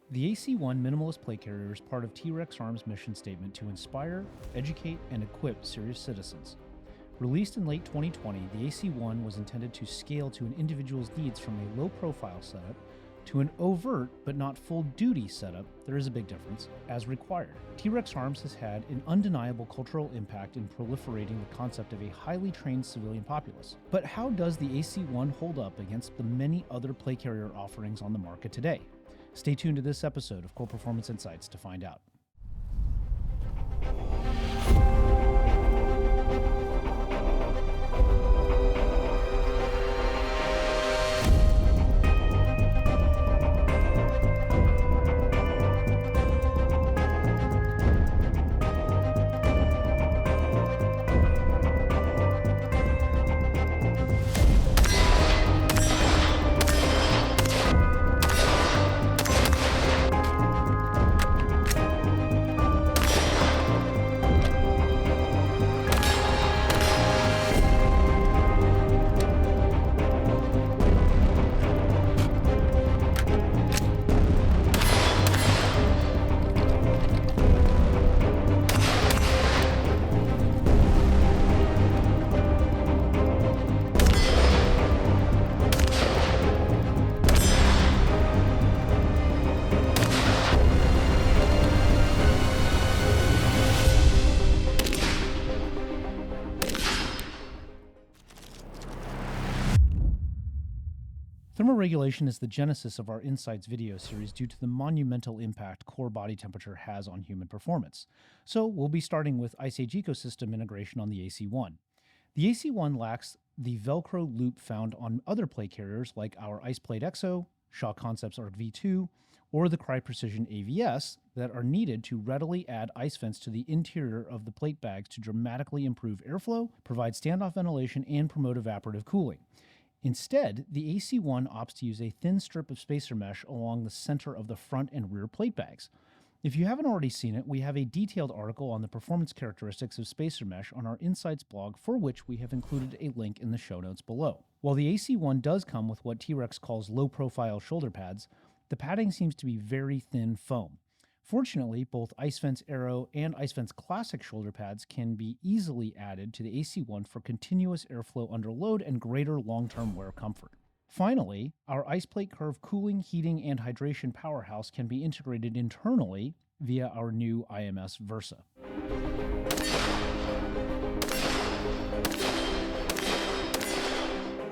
The AC1 Minimalist Plate Carrier is part of T.Rex Arms' mission statement to inspire, educate, and equip serious citizens. Released in late 2020, the AC1 was intended to scale to an individual's needs from a low-profile setup to an overt but not full-duty setup. There is a big difference, as required. T.Rex Arms has had an undeniable cultural impact in proliferating the concept of a highly trained civilian populace. But how does the AC1 hold up against the many other plate carrier offerings on the market today? Stay tuned to this episode of Qore Performance Insights to find out. Thermoregulation is the genesis of our Insights video series due to the monumental impact core body temperature has on human performance. So we'll be starting with IceAge ecosystem integration on the AC1. The AC1 lacks the Velcro loop found on other plate carriers like our ICEPLATE EXO, Shaw Concepts ARC V2, or the Qore Precision AVS that are needed to readily add ice vents to the interior of the plate bags to dramatically improve airflow, provide standoff ventilation, and promote evaporative cooling. Instead, the AC1 opts to use a thin strip of spacer mesh along the center of the front and rear plate bags. If you haven't already seen it, we have a detailed article on the performance characteristics of spacer mesh on our Insights blog, for which we have included a link in the show notes below. While the AC1 does come with what T.Rex calls low-profile shoulder pads, the padding seems to be very thin foam. Fortunately, both ICEVENTS Aero and ICEVENTS Classic shoulder pads can be easily added to the AC1 for continuous airflow under load and greater long-term wear comfort. Finally, our ICEPLATE Curve cooling, heating, and hydration powerhouse can be integrated internally via our new IMS Versa.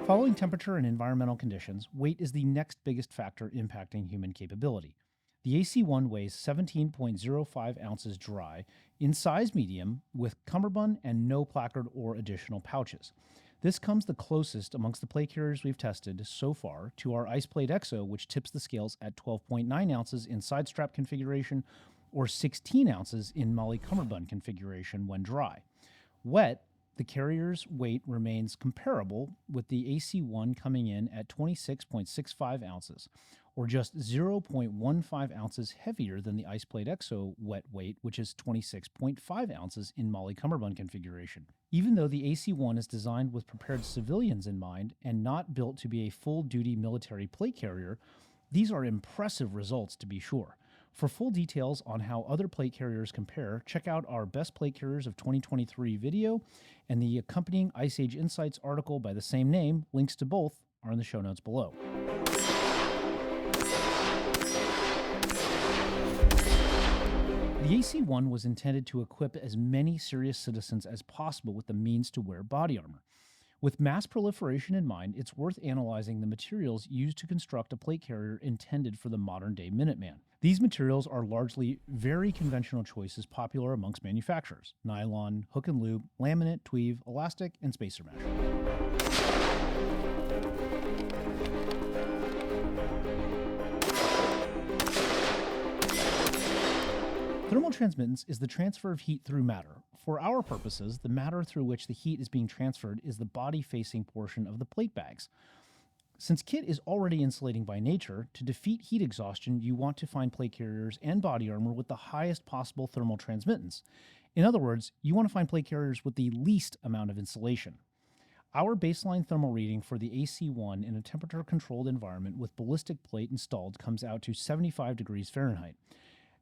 Following temperature and environmental conditions, weight is the next biggest factor impacting human capability. The AC1 weighs 17.05 ounces dry, in size medium, with cummerbund and no placard or additional pouches. This comes the closest amongst the plate carriers we've tested so far to our IcePlate EXO, which tips the scales at 12.9 ounces in side strap configuration or 16 ounces in Molly cummerbund configuration when dry. Wet, the carrier's weight remains comparable, with the AC1 coming in at 26.65 ounces, or just 0.15 ounces heavier than the IcePlate EXO wet weight, which is 26.5 ounces in Molly cummerbund configuration. Even though the AC1 is designed with prepared civilians in mind and not built to be a full-duty military plate carrier, these are impressive results to be sure. For full details on how other plate carriers compare, check out our Best Plate Carriers of 2023 video and the accompanying IceAge Insights article by the same name. Links to both are in the show notes below. The AC1 was intended to equip as many serious citizens as possible with the means to wear body armor. With mass proliferation in mind, it's worth analyzing the materials used to construct a plate carrier intended for the modern-day Minuteman. These materials are largely very conventional choices popular amongst manufacturers: nylon, hook and loop, laminate, tweave, elastic, and spacer mesh. Thermal transmittance is the transfer of heat through matter. For our purposes, the matter through which the heat is being transferred is the body-facing portion of the plate bags. Since kit is already insulating by nature, to defeat heat exhaustion, you want to find plate carriers and body armor with the highest possible thermal transmittance. In other words, you want to find plate carriers with the least amount of insulation. Our baseline thermal reading for the AC1 in a temperature-controlled environment with ballistic plate installed comes out to 75 degrees Fahrenheit.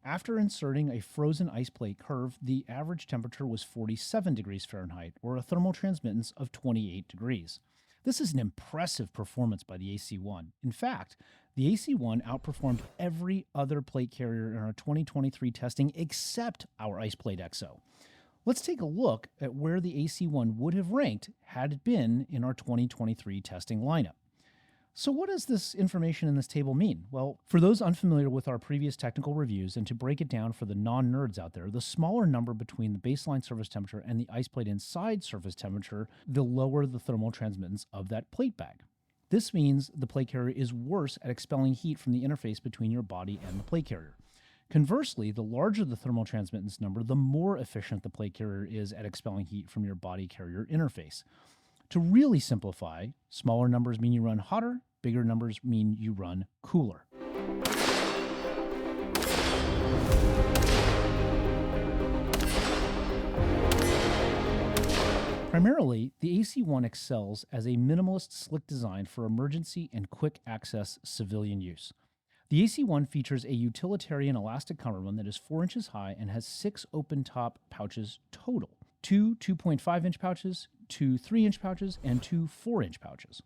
After inserting a frozen ICEPLATE curve, the average temperature was 47 degrees Fahrenheit, or a thermal transmittance of 28 degrees. This is an impressive performance by the AC1. In fact, the AC1 outperformed every other plate carrier in our 2023 testing except our IcePlate XO. Let's take a look at where the AC1 would have ranked had it been in our 2023 testing lineup. So what does this information in this table mean? Well, for those unfamiliar with our previous technical reviews, and to break it down for the non-nerds out there, the smaller number between the baseline surface temperature and the ice plate inside surface temperature, the lower the thermal transmittance of that plate bag. This means the plate carrier is worse at expelling heat from the interface between your body and the plate carrier. Conversely, the larger the thermal transmittance number, the more efficient the plate carrier is at expelling heat from your body carrier interface. To really simplify, smaller numbers mean you run hotter, bigger numbers mean you run cooler. Primarily, the AC1 excels as a minimalist slick design for emergency and quick access civilian use. The AC1 features a utilitarian elastic cummerbund that is 4 inches high and has 6 open top pouches total. 2 2.5-inch pouches, 2 3-inch pouches, and 2 4-inch pouches.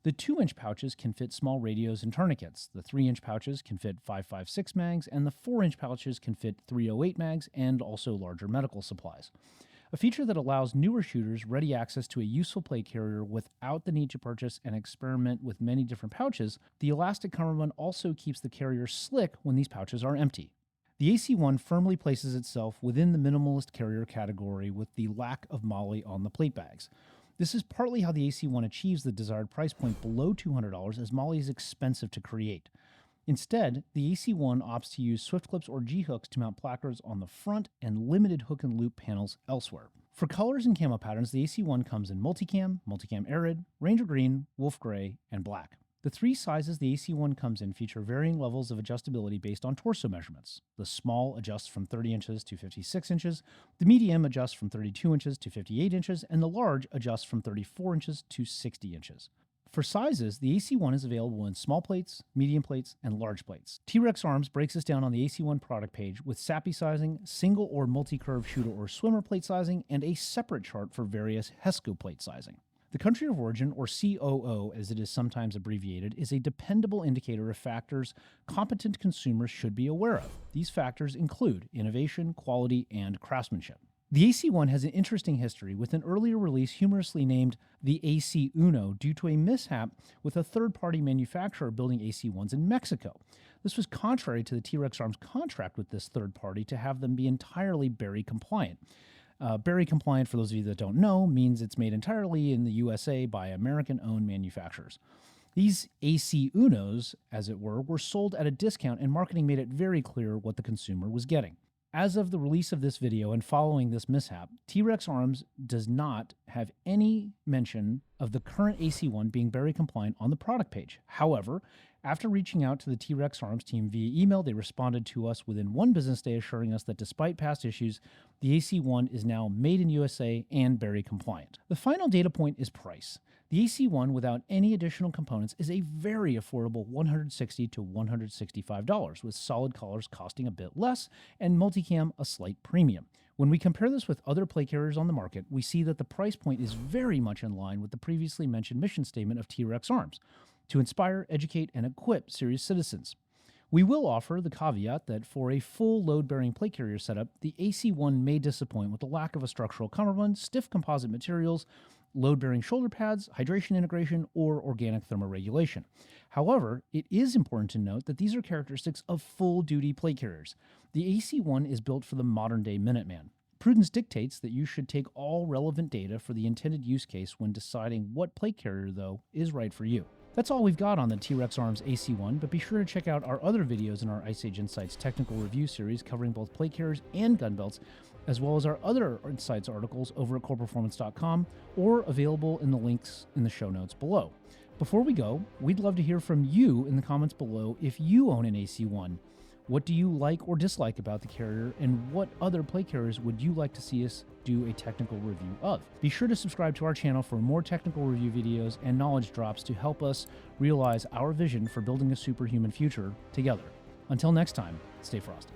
The 2-inch pouches can fit small radios and tourniquets. The 3-inch pouches can fit 5.56 mags, and the 4-inch pouches can fit 308 mags and also larger medical supplies. A feature that allows newer shooters ready access to a useful plate carrier without the need to purchase and experiment with many different pouches, the elastic cummerbund also keeps the carrier slick when these pouches are empty. The AC1 firmly places itself within the minimalist carrier category with the lack of MOLLE on the plate bags. This is partly how the AC1 achieves the desired price point below $200, as MOLLE is expensive to create. Instead, the AC1 opts to use swift clips or G-hooks to mount placards on the front and limited hook and loop panels elsewhere. For colors and camo patterns, the AC1 comes in multicam, multicam arid, ranger green, wolf gray, and black. The 3 sizes the AC1 comes in feature varying levels of adjustability based on torso measurements. The small adjusts from 30 inches to 56 inches, the medium adjusts from 32 inches to 58 inches, and the large adjusts from 34 inches to 60 inches. For sizes, the AC1 is available in small plates, medium plates, and large plates. T.Rex Arms breaks this down on the AC1 product page with SAPI sizing, single or multi-curve shooter or swimmer plate sizing, and a separate chart for various HESCO plate sizing. The country of origin, or COO as it is sometimes abbreviated, is a dependable indicator of factors competent consumers should be aware of. These factors include innovation, quality, and craftsmanship. The AC1 has an interesting history, with an earlier release humorously named the AC Uno due to a mishap with a third-party manufacturer building AC1s in Mexico. This was contrary to the T.Rex Arms contract with this third party to have them be entirely Berry compliant. Berry compliant, for those of you that don't know, means it's made entirely in the USA by American-owned manufacturers. These AC Unos, as it were sold at a discount, and marketing made it very clear what the consumer was getting. As of the release of this video and following this mishap, T.Rex Arms does not have any mention of the current AC1 being Berry compliant on the product page. However, after reaching out to the T.Rex Arms team via email, they responded to us within 1 business day, assuring us that despite past issues, the AC1 is now made in USA and Berry compliant. The final data point is price. The AC1 without any additional components is a very affordable $160 to $165, with solid colors costing a bit less and multicam a slight premium. When we compare this with other plate carriers on the market, we see that the price point is very much in line with the previously mentioned mission statement of T.Rex Arms: to inspire, educate, and equip serious citizens. We will offer the caveat that for a full load-bearing plate carrier setup, the AC1 may disappoint with the lack of a structural cummerbund, stiff composite materials, load-bearing shoulder pads, hydration integration, or organic thermoregulation. However, it is important to note that these are characteristics of full-duty plate carriers. The AC1 is built for the modern-day Minuteman. Prudence dictates that you should take all relevant data for the intended use case when deciding what plate carrier, though, is right for you. That's all we've got on the T.Rex Arms AC1, but be sure to check out our other videos in our IceAge Insights technical review series covering both plate carriers and gun belts, as well as our other Insights articles over at QorePerformance.com, or available in the links in the show notes below. Before we go, we'd love to hear from you in the comments below if you own an AC1. What do you like or dislike about the carrier, and what other plate carriers would you like to see us do a technical review of? Be sure to subscribe to our channel for more technical review videos and knowledge drops to help us realize our vision for building a superhuman future together. Until next time, stay frosty.